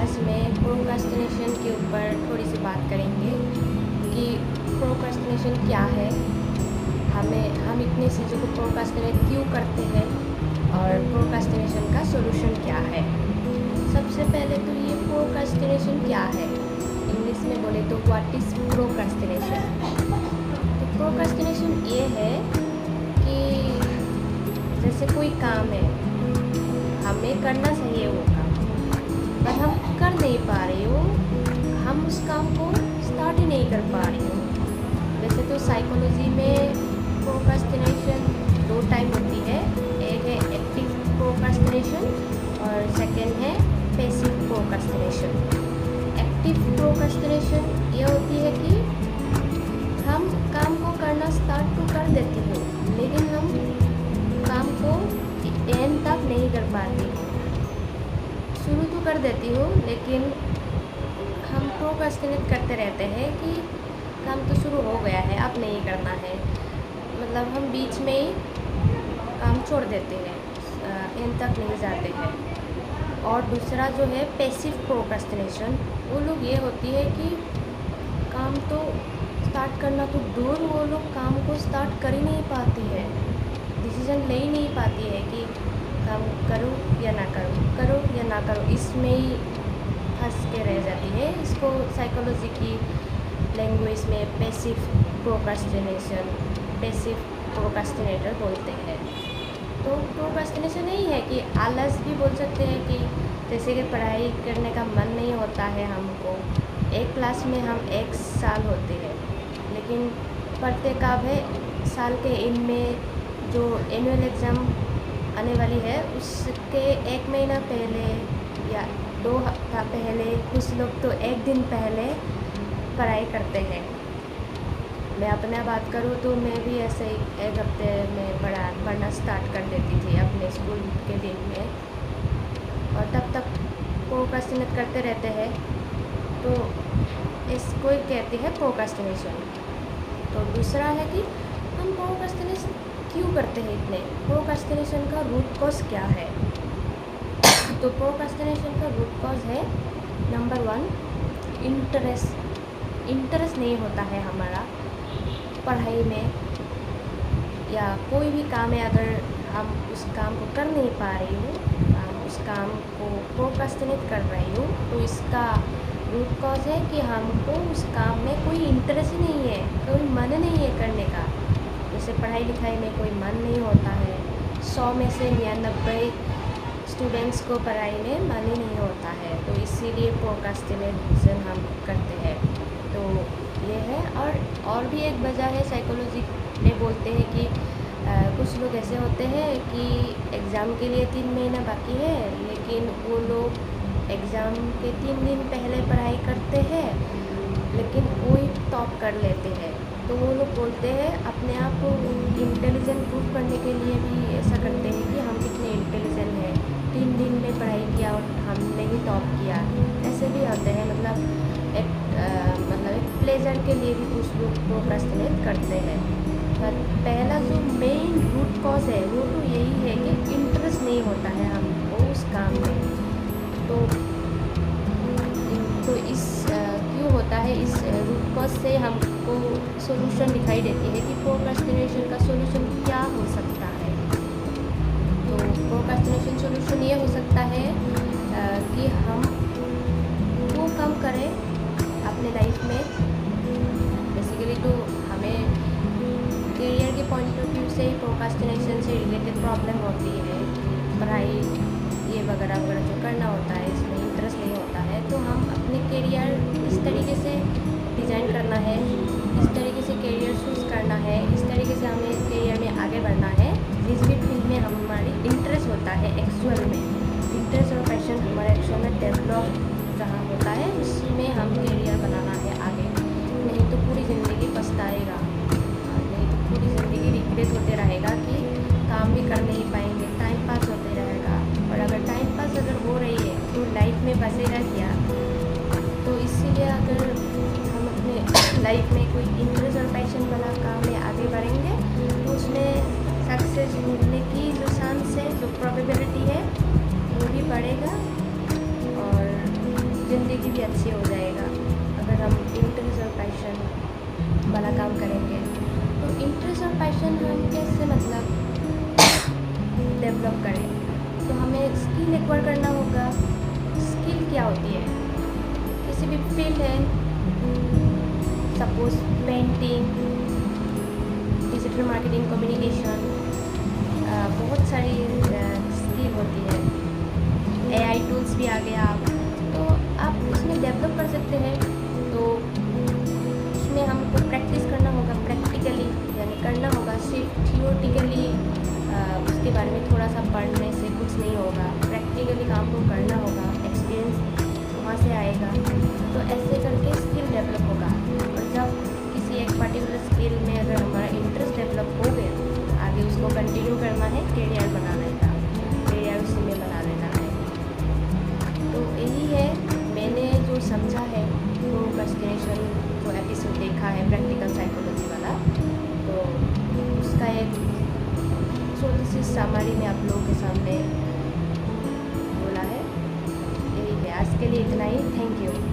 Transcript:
आज मैं प्रोक्रास्टिनेशन के ऊपर थोड़ी सी बात करेंगे कि प्रोक्रास्टिनेशन क्या है, हम इतनी चीज़ों को प्रोक्रास्टिनेट क्यों करते हैं और प्रोक्रास्टिनेशन का सॉल्यूशन क्या है। सबसे पहले तो ये प्रोक्रास्टिनेशन क्या है, इंग्लिश में बोले तो व्हाट इज़ प्रोक्रास्टिनेशन। तो प्रोक्रास्टिनेशन ये है कि जैसे कोई काम है, हमें करना चाहिए वो काम, पर हम कर नहीं पा रहे हो, हम उस काम को स्टार्ट ही नहीं कर पा रहे हो। वैसे तो साइकोलॉजी में प्रोक्रास्टिनेशन दो टाइप होती है, एक है एक्टिव प्रोक्रास्टिनेशन और सेकेंड है पैसिव प्रोक्रास्टिनेशन। एक्टिव प्रोक्रास्टिनेशन ये होती है कि हम काम को करना स्टार्ट तो कर देते हो, लेकिन हम काम को एंड तक नहीं कर पाते। शुरू तो कर देती हूँ, लेकिन हम प्रोक्रास्टिनेट करते रहते हैं कि काम तो शुरू हो गया है, अब नहीं करना है, मतलब हम बीच में ही काम छोड़ देते हैं, एंड तक नहीं जाते हैं। और दूसरा जो है पैसिव प्रोक्रास्टिनेशन, वो लोग ये होती है कि काम तो स्टार्ट करना तो दूर, वो लोग काम को स्टार्ट कर ही नहीं पाती है, डिसीजन ले ही नहीं पाती है कि काम करूँ या ना करूँ, करो या ना करो, इसमें ही फंस के रह जाती है। इसको साइकोलॉजी की लैंग्वेज में पैसिव प्रोक्रास्टिनेशन, पैसिव प्रोक्रास्टिनेटर बोलते हैं। तो प्रोक्रास्टिनेशन यही है कि आलस भी बोल सकते हैं, कि जैसे कि पढ़ाई करने का मन नहीं होता है हमको, एक क्लास में हम एक साल होते हैं, लेकिन पढ़ते कब है, साल के एंड में जो एनुअल एग्ज़ाम आने वाली है उसके एक महीना पहले या 2 हफ्ता पहले, कुछ लोग तो एक दिन पहले पढ़ाई करते हैं। मैं अपना बात करूँ तो मैं भी ऐसे ही एक हफ्ते में पढ़ना स्टार्ट कर देती थी अपने स्कूल के दिन में, और तब तक प्रोक्रास्टिनेट करते रहते हैं, तो इसको ही कहते हैं प्रोक्रास्टिनेशन। तो दूसरा है कि हम प्रोक्रास्टिनेशन क्यों करते हैं इतने, प्रोक्रास्टिनेशन का रूट कॉज क्या है। तो प्रोक्रास्टिनेशन का रूट कॉज है नंबर 1 इंटरेस्ट नहीं होता है हमारा पढ़ाई में, या कोई भी काम है, अगर हम उस काम को कर नहीं पा रही हूँ, हम उस काम को प्रोक्रास्टिनेट कर रही हूँ, तो इसका रूट कॉज है कि हमको उस काम में कोई इंटरेस्ट ही नहीं है, कोई मन नहीं है करने का। जैसे पढ़ाई लिखाई में कोई मन नहीं होता है, 100 में से 99 स्टूडेंट्स को पढ़ाई में मन ही नहीं होता है, तो इसीलिए प्रोक्रास्टिनेशन हम करते हैं। तो ये है, और भी एक वजह है, साइकोलॉजी में बोलते हैं कि कुछ लोग ऐसे होते हैं कि एग्ज़ाम के लिए 3 महीना बाकी है, लेकिन वो लोग एग्ज़ाम के 3 दिन पहले पढ़ाई करते हैं, लेकिन वो ही टॉप कर लेते हैं। तो वो लोग बोलते हैं, अपने आप को इंटेलिजेंट प्रूव करने के लिए भी ऐसा करते हैं कि हम कितने इंटेलिजेंट हैं, 3 दिन में पढ़ाई किया और हमने ही टॉप किया, ऐसे भी होते हैं। मतलब एक प्लेजर के लिए भी कुछ लोग प्रोक्रास्टिनेट करते हैं। पर पहला जो मेन रूट कॉज है वो तो यही है कि इंटरेस्ट नहीं होता है हमको उस काम में। तो इस क्यों होता है, इस रूट कॉज से हमको सॉल्यूशन दिखाई देती है कि प्रोक्रास्टिनेशन का सॉल्यूशन क्या हो सकता है। तो प्रोक्रास्टिनेशन सॉल्यूशन ये हो सकता है कि हम वो काम करें अपने लाइफ में। बेसिकली तो हमें करियर के पॉइंट ऑफ व्यू से ही प्रोक्रास्टिनेशन से रिलेटेड प्रॉब्लम होती है, पढ़ाई ये वगैरह वगैरह जो करना होता है, इसमें इंटरेस्ट नहीं होता है। तो हम अपने करियर इस तरीके से डिज़ाइन करना है, इस तरीके से करियर चूज़ करना है, इस तरीके से हमें करियर में आगे बढ़ना है जिस भी फील्ड में हमारी इंटरेस्ट होता है। एक्चुअल में इंटरेस्ट और पैशन हमारे एक्चुअल में डेवलप जहाँ होता है, उसमें हम करियर बनाना है आगे, नहीं तो पूरी ज़िंदगी पछताएगा, नहीं तो पूरी ज़िंदगी रिग्रेट होते रहेगा कि काम भी कर नहीं पाएंगे, टाइम पास होते रहेगा। और अगर टाइम पास अगर हो रही है तो लाइफ में बसेगा क्या। तो इसीलिए अगर हम अपने लाइफ में कोई इंटरेस्ट और पैशन वाला काम में आगे बढ़ेंगे, तो उसमें सक्सेस मिलने की जो चांस है, जो प्रोबेबिलिटी है, वो भी बढ़ेगा। और ज़िंदगी भी अच्छी हो जाएगा अगर हम इंटरेस्ट और पैशन वाला काम करेंगे। तो इंटरेस्ट और पैशन हम कैसे मतलब डेवलप करें, तो हमें स्किल एक्वायर करना होगा। स्किल क्या होती है? किसी भी फील्ड है, suppose painting, digital marketing, communication, बहुत सारी स्किल होती है। एआई टूल्स भी आ गया आप, तो आप उसमें डेवलप कर सकते हैं। तो उसमें हमको प्रैक्टिस करना होगा, प्रैक्टिकली यानी करना होगा। सिर्फ थियोरेटिकली उसके बारे में थोड़ा सा पढ़ने से कुछ नहीं होगा, प्रैक्टिकली काम को करना होगा, एक्सपीरियंस वहाँ से आएगा। तो ऐसे करके स्किल डेवलप होगा। और जब किसी एक पर्टिकुलर स्किल में अगर हमारा इंटरेस्ट डेवलप हो गया, तो आगे उसको कंटिन्यू करना है, करियर बनाना है, करियर उसी में बना लेना है। तो यही है मैंने जो समझा है प्रोक्रेस्टिनेशन, जो एपिसोड देखा है प्रैक्टिकल साइकोलॉजी वाला, तो उसका एक छोटी सी समरी में आप लोगों के सामने बोला है। यही है, आज के लिए इतना ही। Thank you.